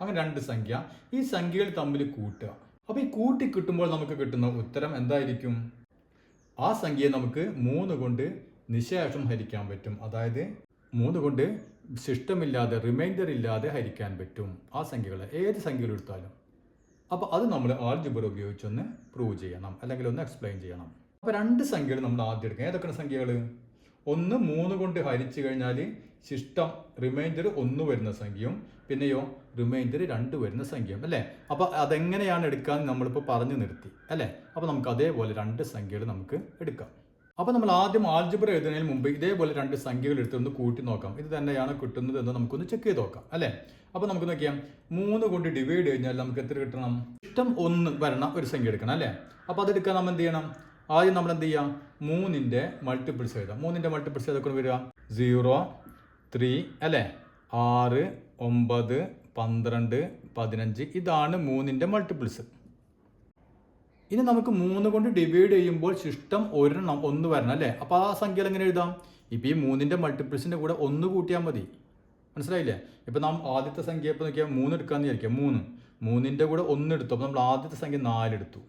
അങ്ങനെ 2 സംഖ്യ, ഈ സംഖ്യകൾ തമ്മിൽ കൂട്ടുക. അപ്പോൾ ഈ കൂട്ടി കിട്ടുമ്പോൾ നമുക്ക് കിട്ടുന്ന ഉത്തരം എന്തായിരിക്കും? ആ സംഖ്യയെ നമുക്ക് 3 കൊണ്ട് നിശേഷം ഹരിക്കാൻ പറ്റും. അതായത് 3 കൊണ്ട് ശിഷ്ടമില്ലാതെ റിമൈൻഡർ ഇല്ലാതെ ഹരിക്കാൻ പറ്റും ആ സംഖ്യകളെ, ഏത് സംഖ്യകൾ എടുത്താലും. അപ്പോൾ അത് നമ്മൾ ആൾജിബ്ര ഉപയോഗിച്ചൊന്ന് പ്രൂവ് ചെയ്യണം, അല്ലെങ്കിൽ ഒന്ന് എക്സ്പ്ലെയിൻ ചെയ്യണം. അപ്പോൾ രണ്ട് സംഖ്യകൾ നമ്മൾ ആദ്യം എടുക്കുക. ഏതൊക്കെയാണ് സംഖ്യകൾ? ഒന്ന് 3 കൊണ്ട് ഹരിച്ചു കഴിഞ്ഞാൽ ശിഷ്ടം റിമൈൻഡർ 1 വരുന്ന സംഖ്യയും പിന്നെയോ റിമൈൻഡർ 2 വരുന്ന സംഖ്യയും അല്ലേ. അപ്പോൾ അതെങ്ങനെയാണ് എടുക്കാൻ നമ്മളിപ്പോൾ പറഞ്ഞു നിർത്തി അല്ലേ. അപ്പോൾ നമുക്ക് അതേപോലെ രണ്ട് സംഖ്യകൾ നമുക്ക് എടുക്കാം. അപ്പോൾ നമ്മൾ ആദ്യം ആൾജിബ്ര എഴുതുന്നതിന് മുമ്പ് ഇതേപോലെ രണ്ട് സംഖ്യകൾ എടുത്തൊന്ന് കൂട്ടി നോക്കാം. ഇത് തന്നെയാണ് കിട്ടുന്നത് എന്ന് നമുക്കൊന്ന് ചെക്ക് ചെയ്ത് നോക്കാം അല്ലേ. അപ്പോൾ നമുക്ക് നോക്കിയാൽ 3 കൊണ്ട് ഡിവൈഡ് കഴിഞ്ഞാൽ നമുക്ക് എത്ര കിട്ടണം? ശിഷ്ടം 1 വരണ ഒരു സംഖ്യ എടുക്കണം അല്ലേ. അപ്പോൾ അതെടുക്കാൻ നമ്മൾ എന്ത് ചെയ്യണം? ആദ്യം നമ്മൾ എന്ത് ചെയ്യാം? 3ന്റെ മൾട്ടിപ്പിൾസ് എഴുതാം. 3ന്റെ മൾട്ടിപ്പിൾസ് ഏതൊക്കെ വരിക? 0, 3 അല്ലേ, 6, 9, 12, 15. ഇതാണ് 3ന്റെ മൾട്ടിപ്പിൾസ്. ഇനി നമുക്ക് 3 കൊണ്ട് ഡിവൈഡ് ചെയ്യുമ്പോൾ ശിഷ്ടം 1 വരണം അല്ലേ. അപ്പോൾ ആ സംഖ്യകൾ എങ്ങനെ എഴുതാം? ഇപ്പോൾ ഈ 3ന്റെ മൾട്ടിപ്പിൾസിൻ്റെ കൂടെ 1 കൂട്ടിയാൽ മതി. മനസ്സിലായില്ലേ? ഇപ്പോൾ നാം ആദ്യത്തെ സംഖ്യ ഇപ്പോൾ നോക്കിയാൽ 3 എടുക്കാമെന്ന് വിചാരിക്കാം. 3ന്റെ കൂടെ 1 എടുത്തു. അപ്പോൾ നമ്മൾ ആദ്യത്തെ സംഖ്യ 4 എടുത്തു.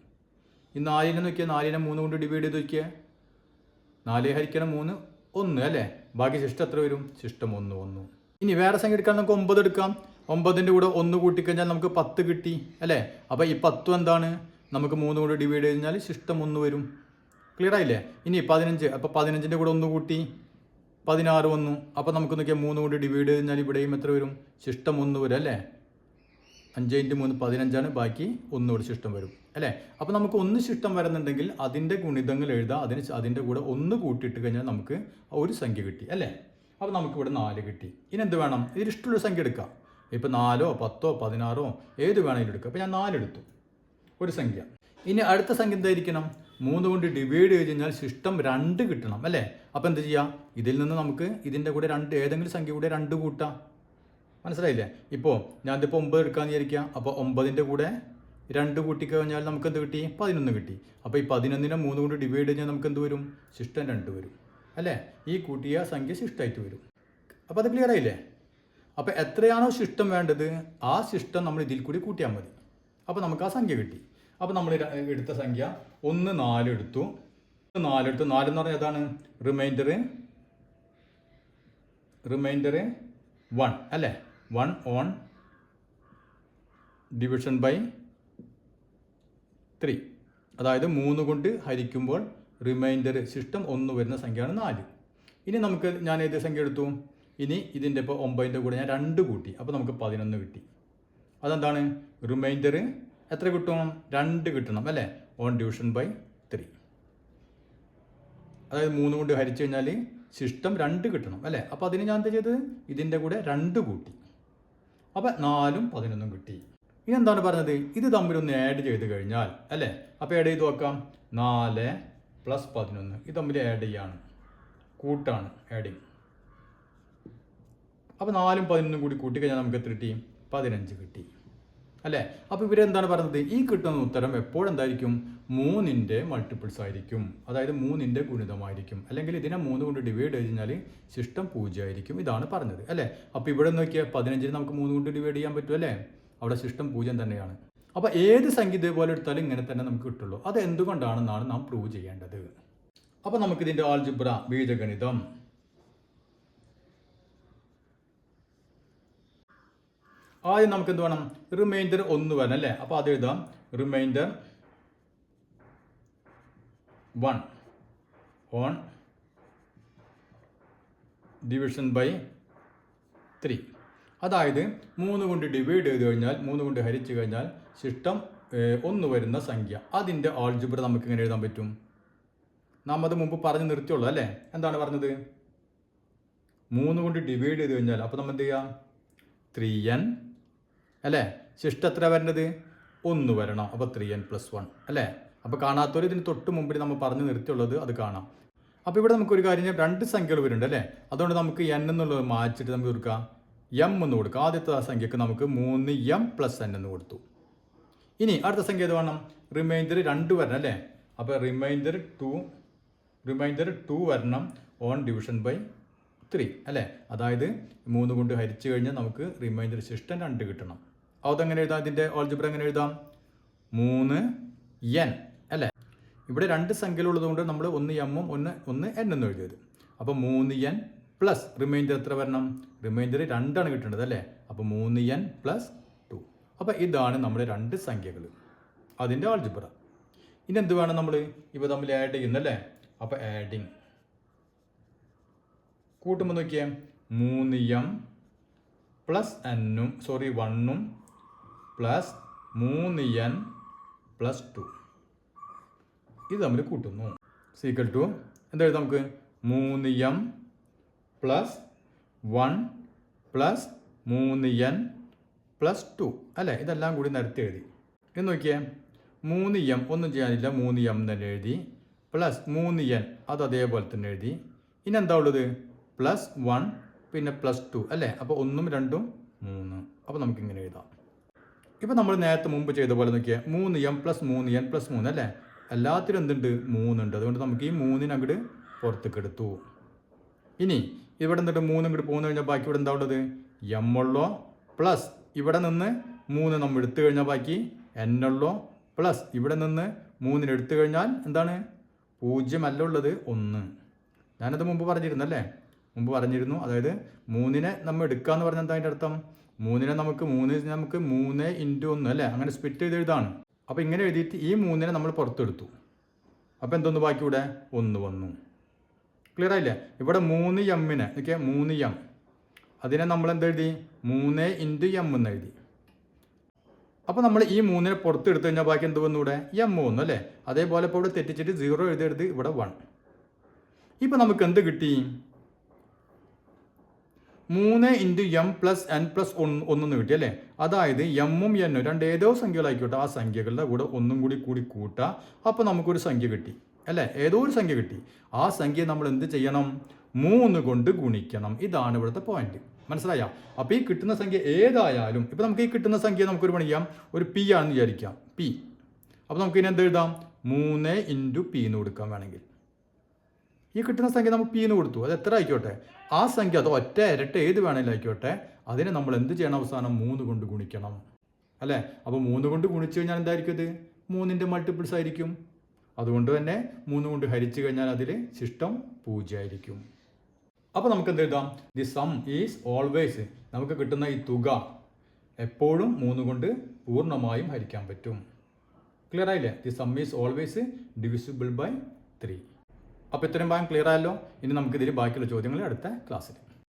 ഈ 4നെ നോക്കിയാൽ 4നെ 3 കൊണ്ട് ഡിവൈഡ് ചെയ്ത് നോക്കിയാൽ 4 ഹരിക്കണം 3 1 അല്ലേ. ബാക്കി ശിഷ്ടം എത്ര വരും? ശിഷ്ടം 1. ഇനി വേറെ സംഖ്യ എടുക്കാൻ നമുക്ക് 9 എടുക്കാം. 9ന്റെ കൂടെ 1 കൂട്ടിക്കഴിഞ്ഞാൽ നമുക്ക് 10 കിട്ടി അല്ലേ. അപ്പോൾ ഈ 10 എന്താണ്? നമുക്ക് 3 കൊണ്ട് ഡിവൈഡ് കഴിഞ്ഞാൽ ശിഷ്ടം 1 വരും. ക്ലിയർ ആയില്ലേ? ഇനി 15. അപ്പോൾ 15ന്റെ കൂടെ 1 കൂട്ടി 16 വന്നു. അപ്പോൾ നമുക്ക് നോക്കിയാൽ 3 കൊണ്ട് ഡിവൈഡ് കഴിഞ്ഞാൽ ഇവിടെയും എത്ര വരും? ശിഷ്ടം 1 വരും അല്ലേ. 5 × 3 15 ആണ്. ബാക്കി 1 കൂടെ ശിഷ്ടം വരും അല്ലേ. അപ്പോൾ നമുക്ക് 1 ശിഷ്ടം വരുന്നുണ്ടെങ്കിൽ അതിൻ്റെ ഗുണിതങ്ങൾ എഴുതാം. അതിൻ്റെ കൂടെ 1 കൂട്ടിയിട്ട് കഴിഞ്ഞാൽ നമുക്ക് ഒരു സംഖ്യ കിട്ടി അല്ലേ. അപ്പോൾ നമുക്കിവിടെ 4 കിട്ടി. ഇനി എന്ത് വേണം? ഇതിൽ ഇഷ്ടമുള്ള സംഖ്യ എടുക്കാം. ഇപ്പോൾ 4, 10, 16 ഏത് വേണമെങ്കിലും എടുക്കാം. അപ്പോൾ ഞാൻ 4 എടുത്തു, ഒരു സംഖ്യ. ഇനി അടുത്ത സംഖ്യ എന്തായിരിക്കണം? 3 കൊണ്ട് ഡിവൈഡ് ചെയ്ത് കഴിഞ്ഞാൽ ശിഷ്ടം 2 കിട്ടണം അല്ലേ. അപ്പോൾ എന്ത് ചെയ്യാം? ഇതിൽ നിന്ന് നമുക്ക് ഇതിൻ്റെ കൂടെ ഏതെങ്കിലും സംഖ്യ കൂടെ 2 കൂട്ടാം. മനസ്സിലായില്ലേ? ഇപ്പോൾ ഞാനിപ്പോൾ 9 എടുക്കാമെന്ന് വിചാരിക്കുക. അപ്പോൾ 9ന്റെ കൂടെ 2 കൂട്ടിക്കഴിഞ്ഞാൽ നമുക്ക് എന്ത് കിട്ടി? 11 കിട്ടി. അപ്പോൾ ഈ 11നെ 3 കൊണ്ട് ഡിവൈഡ് കഴിഞ്ഞാൽ നമുക്ക് എന്ത് വരും? ശിഷ്ടം 2 വരും അല്ലേ. ഈ കൂട്ടിയ സംഖ്യ ശിഷ്ടമായിട്ട് വരും. അപ്പോൾ അത് ക്ലിയർ ആയില്ലേ? അപ്പോൾ എത്രയാണോ ശിഷ്ടം വേണ്ടത് ആ ശിഷ്ടം നമ്മൾ ഇതിൽ കൂടി കൂട്ടിയാൽ മതി. അപ്പോൾ നമുക്ക് ആ സംഖ്യ കിട്ടി. അപ്പോൾ നമ്മൾ എടുത്ത സംഖ്യ 1 4 എടുത്തു. 4 എടുത്തു. 4 എന്ന് പറഞ്ഞാൽ ഏതാണ്? റിമൈൻഡർ 1 അല്ലേ. 1 ഓൺ ഡിവിഷൻ ബൈ 3. അതായത് 3 കൊണ്ട് ഹരിക്കുമ്പോൾ റിമൈൻഡർ ശിഷ്ടം 1 വരുന്ന സംഖ്യയാണ് 4. ഇനി നമുക്ക് ഞാൻ ഏത് സംഖ്യ എടുത്തു? ഇനി ഇതിൻ്റെ ഇപ്പോൾ 9ന്റെ കൂടെ ഞാൻ 2 കൂട്ടി. അപ്പോൾ നമുക്ക് 11 കിട്ടി. അതെന്താണ്? റിമൈൻഡർ എത്ര കിട്ടും? 2 കിട്ടണം അല്ലേ. On division by 3. അതായത് 3 കൊണ്ട് ഹരിച്ചു കഴിഞ്ഞാൽ ശിഷ്ടം 2 കിട്ടണം അല്ലേ. അപ്പോൾ അതിന് ഞാൻ എന്താ ചെയ്തത്? ഇതിൻ്റെ കൂടെ 2 കൂട്ടി. അപ്പോൾ 4ഉം 11ഉം കിട്ടി. ഇനി എന്താണ് പറഞ്ഞത്? ഇത് തമ്മിലൊന്ന് ആഡ് ചെയ്ത് കഴിഞ്ഞാൽ അല്ലേ. അപ്പോൾ ആഡ് ചെയ്ത് നോക്കാം. 4 + 11 ഇത് തമ്മിൽ ആഡ് ചെയ്യാണ്, കൂട്ടാണ്, ആഡിങ്. അപ്പോൾ 4ഉം 11ഉം കൂടി കൂട്ടിക്കഴിഞ്ഞാൽ നമുക്ക് എത്ര കിട്ടി? 15 കിട്ടി അല്ലേ. അപ്പോൾ ഇവരെന്താണ് പറഞ്ഞത്? ഈ കിട്ടുന്ന ഉത്തരം എപ്പോഴെന്തായിരിക്കും? 3ന്റെ മൾട്ടിപ്പിൾസ് ആയിരിക്കും. അതായത് 3ന്റെ ഗുണിതമായിരിക്കും. അല്ലെങ്കിൽ ഇതിനെ 3 കൊണ്ട് ഡിവൈഡ് ചെയ്ത് കഴിഞ്ഞാൽ ശിഷ്ടം 0 ആയിരിക്കും. ഇതാണ് പറഞ്ഞത് അല്ലേ. അപ്പോൾ ഇവിടെ നോക്കിയാൽ 15 നമുക്ക് 3 കൊണ്ട് ഡിവൈഡ് ചെയ്യാൻ പറ്റും അല്ലേ. അവിടെ ശിഷ്ടം 0 തന്നെയാണ്. അപ്പോൾ ഏത് സംഖ്യ ഇതേപോലെ എടുത്താലും ഇങ്ങനെ തന്നെ നമുക്ക് കിട്ടുള്ളൂ. അത് എന്തുകൊണ്ടാണെന്നാണ് നാം പ്രൂവ് ചെയ്യേണ്ടത്. അപ്പോൾ നമുക്കിതിൻ്റെ ആൾജിബ്ര ബീജഗണിതം ആദ്യം നമുക്ക് എന്ത് വേണം? റിമൈൻഡർ 1 വരണം അല്ലേ. അപ്പോൾ അത് എഴുതാം. Reminder 1 on division by 3. അതായത് 3 കൊണ്ട് ഡിവൈഡ് ചെയ്ത് കഴിഞ്ഞാൽ 3 കൊണ്ട് ഹരിച്ചു കഴിഞ്ഞാൽ ശിഷ്ടം 1 വരുന്ന സംഖ്യ. അതിൻ്റെ ആൾജിബ്ര നമുക്ക് എങ്ങനെ എഴുതാൻ പറ്റും? നാം അത് മുമ്പ് പറഞ്ഞു നിർത്തിയുള്ളൂ അല്ലേ. എന്താണ് പറഞ്ഞത്? 3 കൊണ്ട് ഡിവൈഡ് ചെയ്ത് കഴിഞ്ഞാൽ അപ്പോൾ നമ്മൾ എന്ത് ചെയ്യാം? 3n അല്ലേ. ശിഷ്ടം എത്ര വരേണ്ടത്? 1 വരണം. അപ്പോൾ 3n + 1 അല്ലേ. അപ്പോൾ കാണാത്തവർ ഇതിന് തൊട്ട് മുമ്പിൽ നമ്മൾ പറഞ്ഞു നിർത്തിയുള്ളത് അത് കാണാം. അപ്പോൾ ഇവിടെ നമുക്കൊരു കാര്യം, 2 സംഖ്യകൾ വരുന്നുണ്ട് അല്ലേ. അതുകൊണ്ട് നമുക്ക് n എന്നുള്ളത് മാറ്റിയിട്ട് നമുക്ക് കൊടുക്കാം m എന്ന് കൊടുക്കാം. ആദ്യത്തെ ആ സംഖ്യക്ക് നമുക്ക് 3m + n എന്ന് കൊടുത്തു. ഇനി അടുത്ത സംഖ്യ ഏത് വേണം? റിമൈൻഡർ 2 വരണം അല്ലേ. അപ്പോൾ റിമൈൻഡർ 2 വരണം ഓൺ ഡിവിഷൻ ബൈ 3 അല്ലേ. അതായത് 3 കൊണ്ട് ഹരിച്ചു കഴിഞ്ഞാൽ നമുക്ക് റിമൈൻഡർ ശിഷ്ടം 2 കിട്ടണം. അതെങ്ങനെ എഴുതാം? ഇതിൻ്റെ ആൾജിബ്ര എങ്ങനെ എഴുതാം? 3n അല്ലേ. ഇവിടെ 2 സംഖ്യകളുള്ളത് കൊണ്ട് നമ്മൾ 1m ഉം 1n എന്നും എഴുതിയത്. അപ്പോൾ 3n + റിമൈൻഡർ എത്ര വരണം? റിമൈൻഡർ 2 ആണ് കിട്ടേണ്ടത് അല്ലേ. അപ്പോൾ 3n + 2. അപ്പോൾ ഇതാണ് നമ്മുടെ രണ്ട് സംഖ്യകൾ, അതിൻ്റെ ആൾജിബ്ര. ഇനി എന്ത് വേണം നമ്മൾ ഇവ തമ്മിൽ ആഡ് ചെയ്യുന്നല്ലേ? അപ്പോൾ ആഡിങ് കൂട്ടുമ്പോൾ നോക്കിയേ 3m plus 1ഉം plus 3n plus 2 ഇത് തമ്മിൽ കൂട്ടുന്നു. സീക്വൽ ടു എന്തായാലും നമുക്ക് 3m plus 1 plus 3n plus 2 അല്ലേ? ഇതെല്ലാം കൂടി നിരത്തി എഴുതി. എന്ന് നോക്കിയേ 3m ഒന്നും ചെയ്യാനില്ല, 3m തന്നെ എഴുതി, പ്ലസ് 3n അത് അതേപോലെ തന്നെ എഴുതി. ഇനി എന്താ ഉള്ളത്? പ്ലസ് 1 പിന്നെ പ്ലസ് 2 അല്ലേ? അപ്പോൾ 1ഉം 2ഉം 3. അപ്പോൾ നമുക്കിങ്ങനെ എഴുതാം. ഇപ്പോൾ നമ്മൾ നേരത്തെ മുമ്പ് ചെയ്ത പോലെ നോക്കിയാൽ 3m പ്ലസ് 3n പ്ലസ് 3 അല്ലേ? എല്ലാത്തിലും എന്തുണ്ട്? 3 ഉണ്ട്. അതുകൊണ്ട് നമുക്ക് ഈ 3നെ അങ്ങോട്ട് പുറത്തേക്ക് എടുത്തു. ഇനി ഇവിടെ നിന്നിട്ട് 3 ഇങ്ങോട്ട് പോകുന്ന കഴിഞ്ഞാൽ ബാക്കി ഇവിടെ എന്താ ഉള്ളത്? m ഉള്ളോ പ്ലസ് ഇവിടെ നിന്ന് 3 നമ്മൾ എടുത്തു കഴിഞ്ഞാൽ ബാക്കി n ഉള്ളോ പ്ലസ് ഇവിടെ നിന്ന് 3 എടുത്തു കഴിഞ്ഞാൽ എന്താണ്? 0 അല്ല ഉള്ളത് 1. ഞാനത് മുമ്പ് പറഞ്ഞിരുന്നല്ലേ? മുമ്പ് പറഞ്ഞിരുന്നു. അതായത് 3നെ നമ്മൾ എടുക്കുക എന്ന് പറഞ്ഞാൽ എന്താ അതിൻ്റെ അർത്ഥം? 3നെ നമുക്ക് 3 ഇൻറ്റു 1 അല്ലേ? അങ്ങനെ സ്പ്ലിറ്റ് ചെയ്ത് എഴുതാണ്. അപ്പോൾ ഇങ്ങനെ എഴുതിയിട്ട് ഈ 3നെ നമ്മൾ പുറത്തെടുത്തു. അപ്പോൾ എന്തൊന്ന് ബാക്കി ഇവിടെ 1 വന്നു. ക്ലിയർ ആയില്ലേ? ഇവിടെ 3mനെ ഓക്കെ 3m അതിനെ നമ്മൾ എന്തെഴുതി? 3 ഇൻറ്റു m എന്ന് എഴുതി. അപ്പോൾ നമ്മൾ ഈ 3നെ പുറത്തെടുത്തു കഴിഞ്ഞാൽ ബാക്കി എന്ത് വന്നു? ഇവിടെ m വന്നു അല്ലേ? അതേപോലെ ഇപ്പോൾ ഇവിടെ തെറ്റിച്ചിട്ട് 0 എഴുതരുത്, ഇവിടെ 1. ഇപ്പോൾ നമുക്ക് എന്ത് കിട്ടി? 3 into m plus n plus 1 കിട്ടി അല്ലേ? അതായത് എമ്മും എന്നും രണ്ട് ഏതോ സംഖ്യകളായിക്കോട്ടെ, ആ സംഖ്യകളുടെ കൂടെ ഒന്നും കൂടി കൂട്ടുക. അപ്പോൾ നമുക്കൊരു സംഖ്യ കിട്ടി അല്ലേ? ഏതോ ഒരു സംഖ്യ കിട്ടി. ആ സംഖ്യ നമ്മൾ എന്ത് ചെയ്യണം? 3 കൊണ്ട് ഗുണിക്കണം. ഇതാണ് ഇവിടുത്തെ പോയിന്റ്. മനസ്സിലായോ? അപ്പോൾ ഈ കിട്ടുന്ന സംഖ്യ ഏതായാലും, ഇപ്പോൾ നമുക്ക് ഈ കിട്ടുന്ന സംഖ്യ നമുക്കൊരു പണിയാം, ഒരു പി ആണെന്ന് വിചാരിക്കാം, പി. അപ്പോൾ നമുക്ക് ഇനി എന്ത് എഴുതാം? 3 ഇൻറ്റു പി എന്ന് കൊടുക്കാൻ വേണമെങ്കിൽ. ഈ കിട്ടുന്ന സംഖ്യ നമ്മൾ പി എന്ന് കൊടുത്തു, അത് എത്ര ആയിക്കോട്ടെ, ആ സംഖ്യ അത് ഒറ്റ ഇരട്ട ഏത് വേണമെങ്കിലും ആയിക്കോട്ടെ, അതിനെ നമ്മൾ എന്ത് ചെയ്യണം? അവസാനം 3 കൊണ്ട് ഗുണിക്കണം അല്ലേ? അപ്പോൾ 3 കൊണ്ട് ഗുണിച്ചു കഴിഞ്ഞാൽ എന്തായിരിക്കും? ഇത് 3ൻ്റെ മൾട്ടിപ്പിൾസ് ആയിരിക്കും. അതുകൊണ്ട് തന്നെ 3 കൊണ്ട് ഹരിച്ചു കഴിഞ്ഞാൽ അതിൽ ശിഷ്ടം 0 ആയിരിക്കും. അപ്പോൾ നമുക്ക് എന്ത് എഴുതാം? ദി സം ഈസ് ഓൾവേസ്, നമുക്ക് കിട്ടുന്ന ഈ തുക എപ്പോഴും 3 കൊണ്ട് പൂർണ്ണമായും ഹരിക്കാൻ പറ്റും. ക്ലിയർ ആയില്ലേ? The sum is always divisible by 3. അപ്പോൾ ഇത്രയും ഭാഗം ക്ലിയർ ആയല്ലോ. ഇനി നമുക്കിതിൽ ബാക്കിയുള്ള ചോദ്യങ്ങൾ അടുത്ത ക്ലാസ്സിൽ